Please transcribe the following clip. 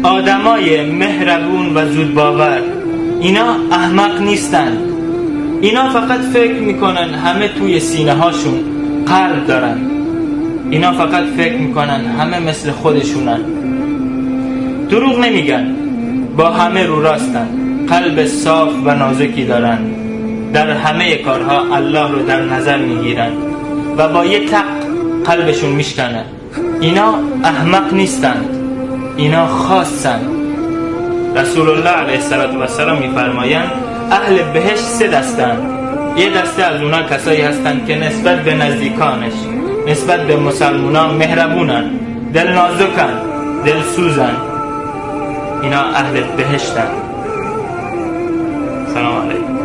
آدمای مهربون و زودباور اینا احمق نیستن. اینا فقط فکر میکنن همه توی سینه هاشون قلب دارن. اینا فقط فکر میکنن همه مثل خودشونن. دروغ نمیگن، با همه رو راستن، قلب صاف و نازکی دارن، در همه کارها الله رو در نظر میگیرن و با یه تق قلبشون میشکنن. اینا احمق نیستند، اینا خاصند. رسول الله علیه السلام میفرمایند اهل بهشت 3 دستند. یه دسته از اونا کسایی هستند که نسبت به نزدیکانش، نسبت به مسلمانان مهربونن، دل نازکن، دل سوزن. اینا اهل بهشتند. سلام علیکم.